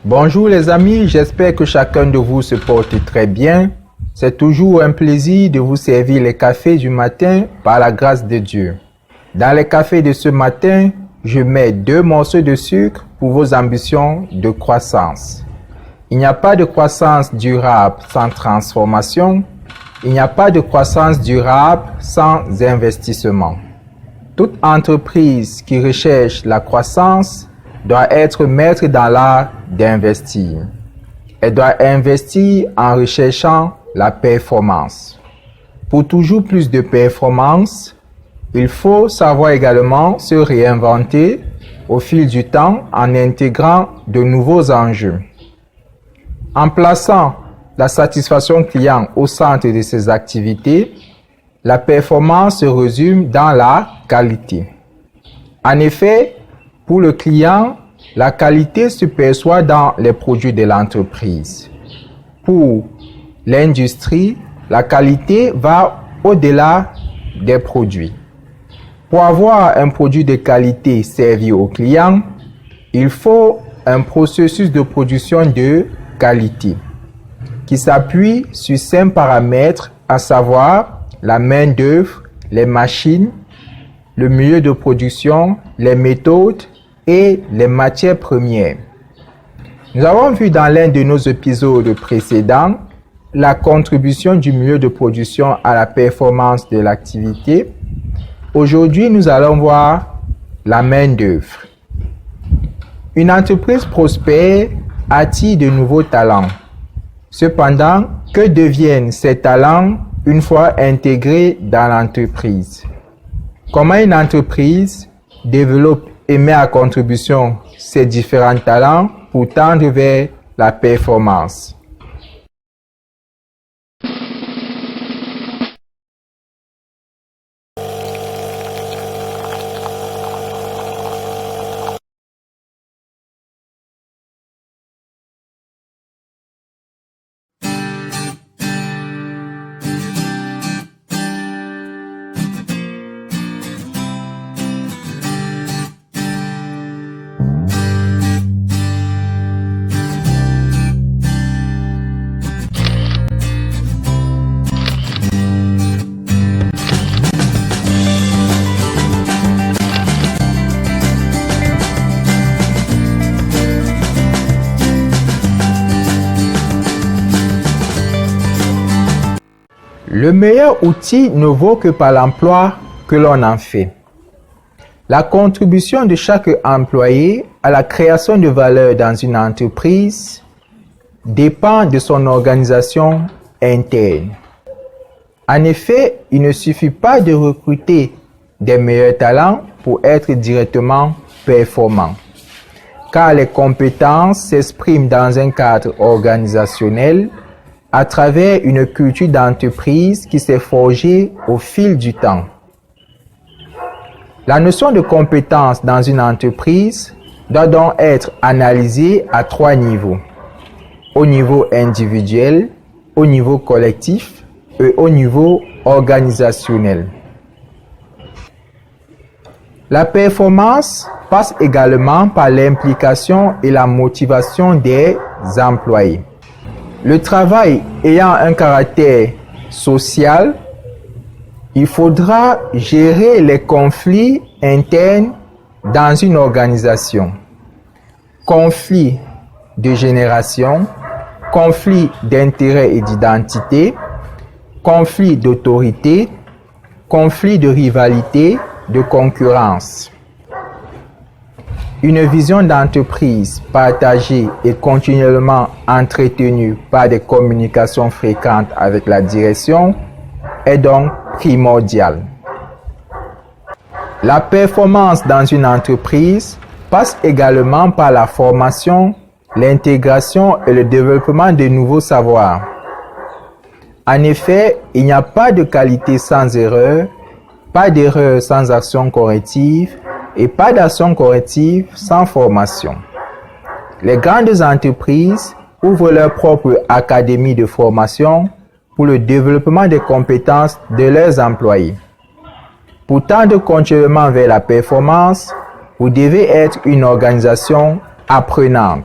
Bonjour les amis, j'espère que chacun de vous se porte très bien. C'est toujours un plaisir de vous servir les cafés du matin par la grâce de Dieu. Dans les cafés de ce matin, je mets 2 morceaux de sucre pour vos ambitions de croissance. Il n'y a pas de croissance durable sans transformation. Il n'y a pas de croissance durable sans investissement. Toute entreprise qui recherche la croissance doit être maître dans l'art d'investir. Elle doit investir en recherchant la performance. Pour toujours plus de performance, il faut savoir également se réinventer au fil du temps en intégrant de nouveaux enjeux. En plaçant la satisfaction client au centre de ses activités, la performance se résume dans la qualité. En effet, pour le client, la qualité se perçoit dans les produits de l'entreprise. Pour l'industrie, la qualité va au-delà des produits. Pour avoir un produit de qualité servi au client, il faut un processus de production de qualité qui s'appuie sur 5 paramètres, à savoir la main-d'œuvre, les machines, le milieu de production, les méthodes et les matières premières. Nous avons vu dans l'un de nos épisodes précédents la contribution du milieu de production à la performance de l'activité. Aujourd'hui, nous allons voir la main-d'œuvre. Une entreprise prospère attire de nouveaux talents. Cependant, que deviennent ces talents une fois intégrés dans l'entreprise? Comment une entreprise développe et met à contribution ces différents talents pour tendre vers la performance? Le meilleur outil ne vaut que par l'emploi que l'on en fait. La contribution de chaque employé à la création de valeur dans une entreprise dépend de son organisation interne. En effet, il ne suffit pas de recruter des meilleurs talents pour être directement performant, car les compétences s'expriment dans un cadre organisationnel à travers une culture d'entreprise qui s'est forgée au fil du temps. La notion de compétence dans une entreprise doit donc être analysée à 3 niveaux. Au niveau individuel, au niveau collectif et au niveau organisationnel. La performance passe également par l'implication et la motivation des employés. Le travail ayant un caractère social, il faudra gérer les conflits internes dans une organisation. Conflits de génération, conflits d'intérêt et d'identité, conflits d'autorité, conflits de rivalité, de concurrence. Une vision d'entreprise partagée et continuellement entretenue par des communications fréquentes avec la direction est donc primordiale. La performance dans une entreprise passe également par la formation, l'intégration et le développement de nouveaux savoirs. En effet, il n'y a pas de qualité sans erreur, pas d'erreur sans action corrective, et pas d'action corrective sans formation. Les grandes entreprises ouvrent leur propre académie de formation pour le développement des compétences de leurs employés. Pour tendre continuellement vers la performance, vous devez être une organisation apprenante.